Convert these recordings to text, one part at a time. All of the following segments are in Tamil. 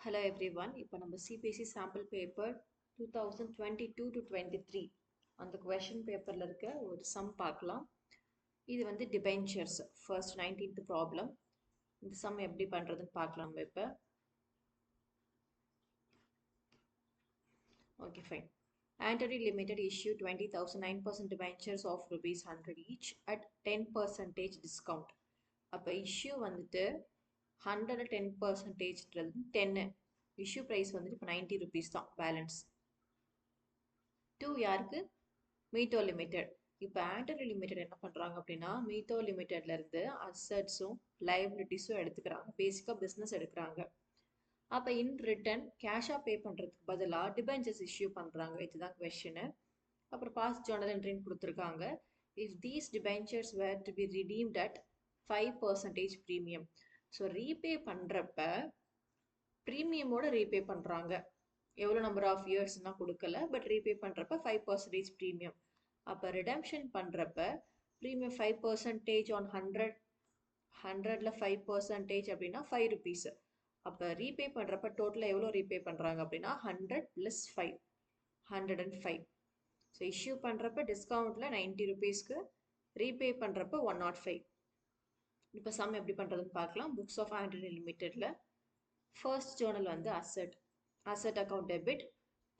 Hello everyone. இப்போ நம்ம CPSC sample paper 2022 to 23 அந்த question paperல இருக்க ஒரு sum பார்க்கலாம். இது வந்து debentures first 19th problem. இந்த sum எப்படி பண்றதுன்னு பார்க்கலாம் நம்ம இப்போ. Okay, fine. Antony Limited issue 20,000 9% debentures of rupees 100 each at 10% discount. அப்போ issue வந்துட்டு 100 10%ன்றது 10 இஷ்யூ ப்ரைஸ் வந்துட்டு இப்போ 90 ருபீஸ் தான் பேலன்ஸ். டூ யாருக்கு? மீட்டோ லிமிடெட். இப்போ ஆண்டனி லிமிடெட் என்ன பண்ணுறாங்க அப்படின்னா மீட்டோ லிமிடெட்ல இருந்து அசட்ஸும் லைபிலிட்டிஸும் எடுத்துக்கிறாங்க, பேசிக்காக பிஸ்னஸ் எடுக்கிறாங்க. அப்போ இன் ரிட்டன் கேஷாக பே பண்ணுறதுக்கு பதிலாக டிபெஞ்சர்ஸ் இஷ்யூ பண்ணுறாங்க. இதுதான் கொஷனு. அப்புறம் பாஸ் ஜேர்னல் என்ட்ரின்னு கொடுத்துருக்காங்க. If these debentures were to be redeemed at 5% premium. So repay பண்ணுறப்ப ப்ரீமியமோட ரீபே பண்ணுறாங்க. எவ்வளோ நம்பர் ஆஃப் இயர்ஸ்னால் கொடுக்கல, பட் ரீபே பண்ணுறப்ப 5% ப்ரீமியம். அப்போ ரிடம்ஷன் பண்ணுறப்ப ப்ரீமியம் 5% ஆன் 100ல் 5% அப்படின்னா 5 ருபீஸ். அப்போ ரீபே பண்ணுறப்ப டோட்டலாக எவ்வளோ ரீபே பண்ணுறாங்க அப்படின்னா 100 + 5 105. ஸோ இஷ்யூ பண்ணுறப்ப டிஸ்கவுண்ட்டில் 90 ருபீஸ்க்கு, ரீபே பண்ணுறப்ப 105. இப்போ சம் எப்படி பண்ணுறதுன்னு பார்க்கலாம். புக்ஸ் ஆஃப் ஆண்டனி லிமிடெடில் ஃபர்ஸ்ட் ஜேர்னல் வந்து asset account debit,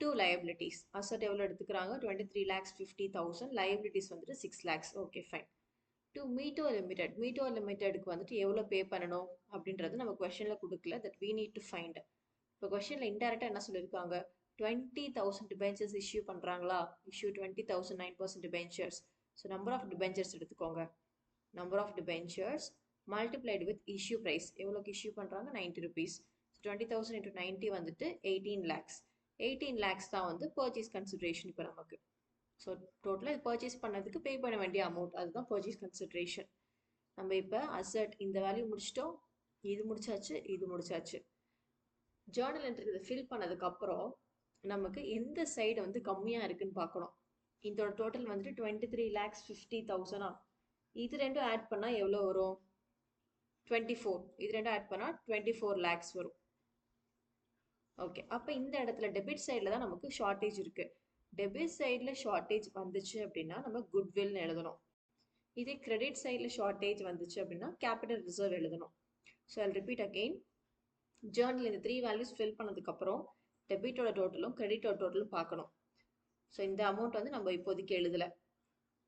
2 liabilities. Asset எவ்வளோ எடுத்துக்கிறாங்க? 23,50,000. liabilities வந்துட்டு 6 lakhs. Okay fine. டு மீட்டோ லிமிடெடுக்கு வந்துட்டு எவ்வளோ பே பண்ணணும் அப்படின்றது நம்ம கொஷனில் கொடுக்கல, that we need to find. இப்போ கொஷனில் இன்டெரக்டாக என்ன சொல்லியிருக்காங்க? 20,000 டிபென்ச்சர்ஸ் இஷ்யூ பண்ணுறாங்களா? Issue 20,000 9% debentures. So number of debentures எடுத்துக்கோங்க. Number of debentures multiplied with issue price. எவ்வளோக்கு இஷ்யூ பண்ணுறாங்க? 90 ருபீஸ். 20,000 into 90 வந்துட்டு 18 lakhs. 18 lakhs தான் வந்து பர்ச்சேஸ் கன்சிடரேஷன் இப்போ நமக்கு. ஸோ டோட்டலாக இது பர்ச்சேஸ் பண்ணதுக்கு பே பண்ண வேண்டிய அமௌண்ட், அதுதான் பர்ச்சேஸ் கன்சிடரேஷன். நம்ம இப்போ அசட் இந்த வேல்யூ முடிச்சிட்டோம், இது முடிச்சாச்சு, இது முடிச்சாச்சு. ஜேர்னல் என்ட்ரி இதை ஃபில் பண்ணதுக்கப்புறம் நமக்கு எந்த சைடு வந்து கம்மியாக இருக்குன்னு பார்க்கணும். இதோட டோட்டல் வந்துட்டு 23,50,000. இது ரெண்டும் ஆட் பண்ணால் எவ்வளோ வரும்? 24. இது ரெண்டும் ஆட் பண்ணால் 24 lakhs வரும். ஓகே, அப்போ இந்த இடத்துல டெபிட் சைடில் தான் நமக்கு ஷார்ட்டேஜ் இருக்குது. டெபிட் சைடில் ஷார்ட்டேஜ் வந்துச்சு அப்படின்னா நம்ம குட்வில்னு எழுதணும். இதே கிரெடிட் சைடில் ஷார்ட்டேஜ் வந்துச்சு அப்படின்னா கேபிட்டல் ரிசர்வ் எழுதணும். So I repeat again. Journal இந்த 3 வேல்யூஸ் ஃபில் பண்ணதுக்கப்புறம் டெபிட்டோட டோட்டலும் கிரெடிட்டோட டோட்டலும் பார்க்கணும். ஸோ இந்த அமௌண்ட் வந்து நம்ம இப்போதைக்கு எழுதலை.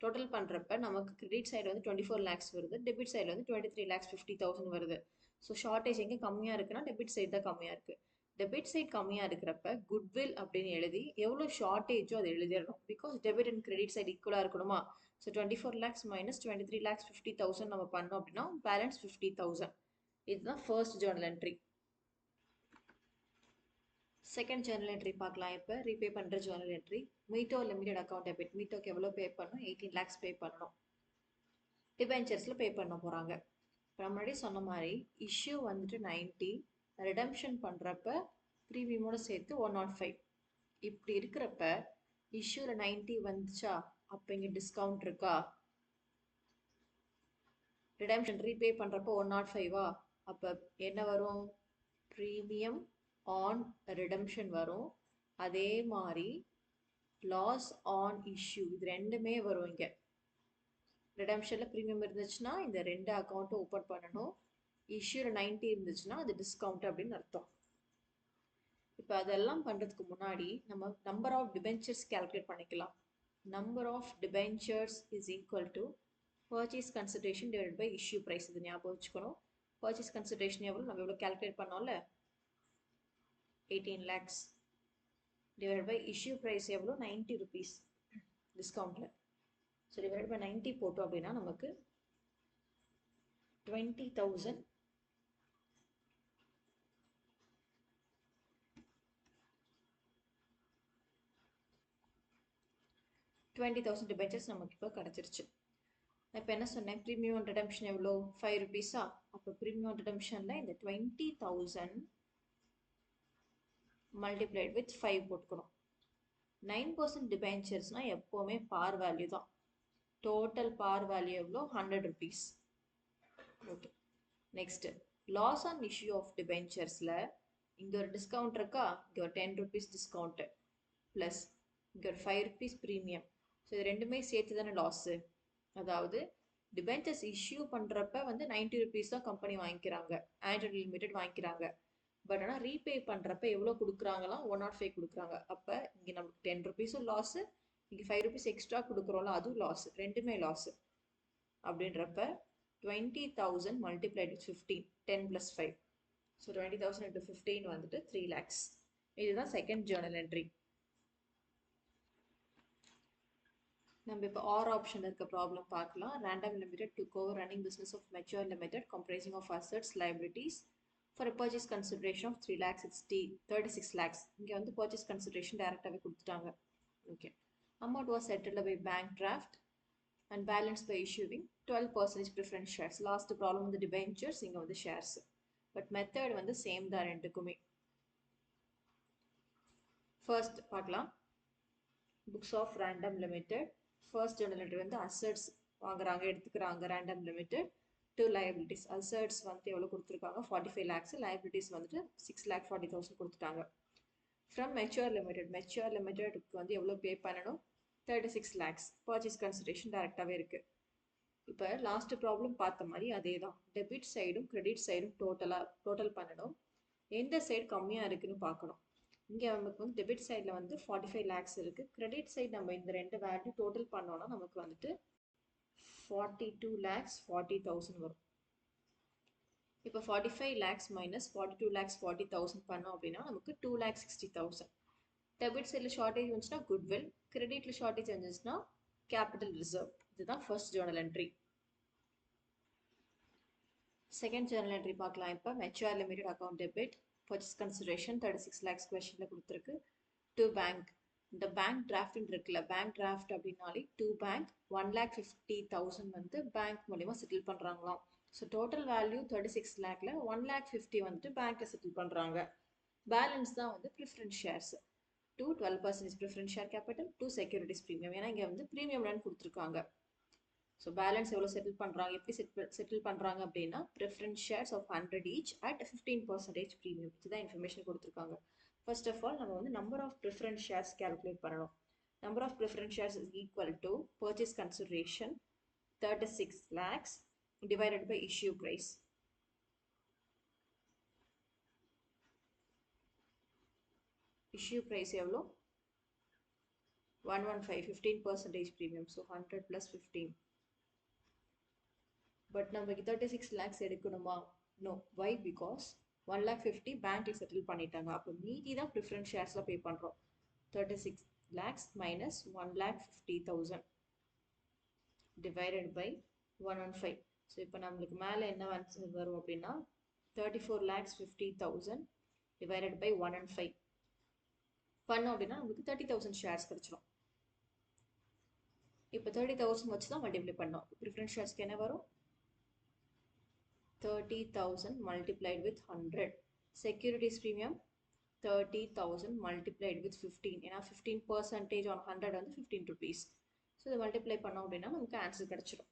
டோட்டல் பண்ணுறப்ப நமக்கு கிரெடிட் சைடு வந்து 24 lakhs வருது, டெபிட் சைடில் வந்து 23,50,000 வருது. ஸோ ஷார்ட்டேஜ் எங்கே கம்மியாக இருக்குன்னா டெபிட் சைடு தான் கம்மியாக இருக்குது. டெபிட் சைட் கம்மியாக இருக்கிறப்ப குட்வில் அப்படின்னு எழுதி எவ்வளோ ஷார்ட்டேஜோ அதை எழுதிடணும். Because debit and credit side ஈக்குவலாக இருக்கணுமா? ஸோ 24 lakhs minus 23,50,000 நம்ம பண்ணோம் அப்படின்னா பேலன்ஸ் 50,000. இதுதான் first journal entry. Second journal entry பார்க்கலாம். இப்போ ரீபே பண்ணுற ஜேர்னல் என்ட்ரி. மீட்டோ லிமிடெட் அக்கௌண்ட் டெபிட். மீட்டோக்கு எவ்வளோ பே பண்ணணும்? 18 lakhs பே பண்ணணும். டிபென்ச்சர்ஸில் பே பண்ண போகிறாங்க. இப்போ முன்னாடி சொன்ன மாதிரி இஷ்யூ வந்துட்டு 90, ரிடம்ஷன் பண்ணுறப்ப ப்ரீமியமோட சேர்த்து 105. இப்படி இருக்கிறப்ப இஷ்யூவில் 90 வந்துச்சா, அப்போ இங்கே டிஸ்கவுண்ட் இருக்கா? ரிடம்ஷன் ரீபே பண்ணுறப்போ 105வா? அப்போ என்ன வரும்? ப்ரீமியம் ஆன் ரிடம்ஷன் வரும். அதே மாதிரி லாஸ் ஆன் இஷ்யூ, இது ரெண்டுமே வரும். இங்கே ரிடம்ஷனில் ப்ரீமியம் இருந்துச்சுன்னா இந்த 2 அக்கௌண்ட்டும் ஓப்பன் பண்ணணும். இஷ்யூவில் 90 இருந்துச்சுன்னா அது டிஸ்கவுண்ட் அப்படின்னு அர்த்தம். இப்போ அதெல்லாம் பண்ணுறதுக்கு முன்னாடி நம்ம நம்பர் ஆஃப் டிபென்ச்சர்ஸ் கேல்குலேட் பண்ணிக்கலாம். Number of debentures is equal to purchase consideration divide by issue price. இது ஞாபகம் வச்சுக்கணும். பர்ச்சேஸ் கன்சிடரேஷன் எவ்வளோ நம்ம எவ்வளோ கேல்குலேட் பண்ணோம்ல, 18 lakhs divide by issue price எவ்வளோ? 90 ருபீஸ் டிஸ்கவுண்ட்டில். ஸோ டிவைட் பை 90 போட்டோம் அப்படின்னா நமக்கு 20,000 டிபென்ச்சர்ஸ் நமக்கு இப்போ கிடச்சிருச்சு. இப்போ என்ன சொன்னேன்? ப்ரீமியம் ரிடம்ஷன் எவ்வளோ? 5 ருபீஸா? அப்போ ப்ரீமியம் ரிடம்ஷனில் இந்த 20,000 மல்டிப்ளைட் வித் 5 போட்டுக்கணும். 9% டிபென்ச்சர்ஸ்னால் எப்போவுமே பார் வேல்யூ தான். டோட்டல் பார் வேல்யூ எவ்வளோ? 100 rupees. Okay, next loss on issue of டிபென்ச்சர்ஸில் இங்கே ஒரு டிஸ்கவுண்ட் இருக்கா, இங்கே ஒரு 10 rupees டிஸ்கவுண்ட்டு ப்ளஸ் இங்கே ஒரு 5 rupees ப்ரீமியம். ஸோ இது ரெண்டுமே சேர்த்து தானே லாஸு. அதாவது டிபென்ச்சர்ஸ் இஷ்யூ பண்ணுறப்ப வந்து 90 rupees தான் கம்பெனி வாங்கிக்கிறாங்க, ஆண்ட்ராய்டு லிமிடெட் வாங்கிக்கிறாங்க. பட் ஆனால் ரீபே பண்ணுறப்ப எவ்வளோ கொடுக்குறாங்களாம், 105 கொடுக்குறாங்க. அப்போ இங்கே நமக்கு 10 rupeesம் லாஸு, இங்கே 5 rupees எக்ஸ்ட்ரா கொடுக்குறோம்ல அதுவும் லாஸு, ரெண்டுமே லாஸு. அப்படின்றப்ப 20,000 multiplied with 15, 10 plus 5. So 20,000 into 15 வந்துட்டு 3 lakhs. இதுதான் செகண்ட் ஜேர்னல் என்ட்ரி. நம்ம இப்போ ஆர் ஆப்ஷன் இருக்க ப்ராப்ளம் பார்க்கலாம். Random limited took over running business of mature limited comprising of assets liabilities for a purchase consideration of 36 lakhs. இங்கே வந்து purchase consideration டேரெக்டாகவே கொடுத்துட்டாங்க. Okay, amount was settled by bank draft and balanced by issuing 12% preference shares. Last problem வந்து debentures, இங்கே வந்து shares. பட் மெத்தட் வந்து சேம் தான் ரெண்டுக்குமே. ஃபர்ஸ்ட் பார்க்கலாம். Books of random limited first journal entry வந்து அசட்ஸ் வாங்குறாங்க, எடுத்துக்கிறாங்க random limited. To liabilities, assets வந்து எவ்வளோ கொடுத்துருக்காங்க 45 lakhs, liabilities வந்துட்டு 6,40,000 கொடுத்துட்டாங்க. ஃப்ரம் மெச்சூர் லிமிடெட்க்கு வந்து எவ்வளோ பே பண்ணணும், 36 lakhs. பர்ச்சேஸ் கன்சிடரேஷன் டேரெக்டாகவே இருக்குது. இப்போ லாஸ்ட் ப்ராப்ளம் பார்த்த மாதிரி அதே தான். டெபிட் சைடும் கிரெடிட் சைடும் டோட்டல் பண்ணணும். எந்த சைடு கம்மியாக இருக்குன்னு பார்க்கணும். இங்கே நமக்கு வந்து டெபிட் சைடில் வந்து 45 lakhs இருக்குது. கிரெடிட் சைடு நம்ம இந்த ரெண்டு வேல்யூ டோட்டல் பண்ணோன்னா நமக்கு வந்துட்டு 42,40,000 வரும். இப்போ 45 lakhs மைனஸ் 42,40,000 பண்ணோம் அப்படின்னா நமக்கு 2,60,000. டெபிட் சைடில் ஷார்ட்டேஜ் வந்துச்சுன்னா குட்வில், கிரெடிட்டில் ஷார்ட்டேஜ் வந்துச்சுன்னா கேபிட்டல் ரிசர்வ். இதுதான் first journal entry. Second journal entry பார்க்கலாம். இப்போ mature limited account debit purchase consideration 36 lakhs கொஸ்டினில் கொடுத்துருக்கு. டு பேங்க், இந்த பேங்க் டிராஃப்ட்னு இருக்குல்ல, பேங்க் டிராஃப்ட் அப்படின்னாலே டு பேங்க் 1,50,000 வந்து பேங்க் மூலிமா செட்டில் பண்ணுறாங்களாம். ஸோ டோட்டல் வேல்யூ 36 lakhல 1,50,000 வந்துட்டு பேங்க்கில் செட்டில் பண்ணுறாங்க. பேலன்ஸ் தான் வந்து preference shares. To 12% preference share capital, to securities premium. ஏன்னா இங்கே வந்து ப்ரீமியம்லன்னு கொடுத்துருக்காங்க. ஸோ பேலன்ஸ் எவ்வளோ செட்டில் பண்ணுறாங்க, எப்படி செட்டில் பண்ணுறாங்க அப்படின்னா preference shares of 100 each at 15% premium. இதுதான் இன்ஃபர்மேஷன் கொடுத்துருக்காங்க. ஃபர்ஸ்ட் ஆஃப் ஆல் நம்ம வந்து number of preference shares calculate பண்ணணும். Number of preference shares is equal to purchase consideration 36 lakhs divided by issue price. Issue price எவ்வளோ, 115, 15% ப்ரீமியம். So 100 plus 15. பட் நமக்கு 36 lakhs எடுக்கணுமா? நோ. வை? பிகாஸ் 1,50,000 பேங்க்ல செட்டில் பண்ணிட்டாங்க. அப்போ மீதி தான் ப்ரிஃபரன்ஸ் ஷேர்ஸில் பே பண்ணுறோம். 36 lakhs minus 1,50,000 divided by 115. So இப்போ நம்மளுக்கு மேலே என்ன வரும் அப்படின்னா 34,50,000 டிவைடட் பை 115 பண்ணோம் அப்படின்னா நமக்கு 30,000 ஷேர்ஸ் கிடைச்சிடும். இப்போ 30,000 வச்சு தான் மல்டிப்ளை பண்ணோம். ப்ரிஃபரன்ஸ் ஷேர்ஸ்க்கு என்ன வரும், 30,000 multiplied with 100. Securities premium 30,000 multiplied with 15. ஏன்னா 15% on 100 வந்து 15 rupees. ஸோ இதை மல்டிப்ளை பண்ணோம் அப்படின்னா நமக்கு ஆன்சர் கிடைச்சிடும்.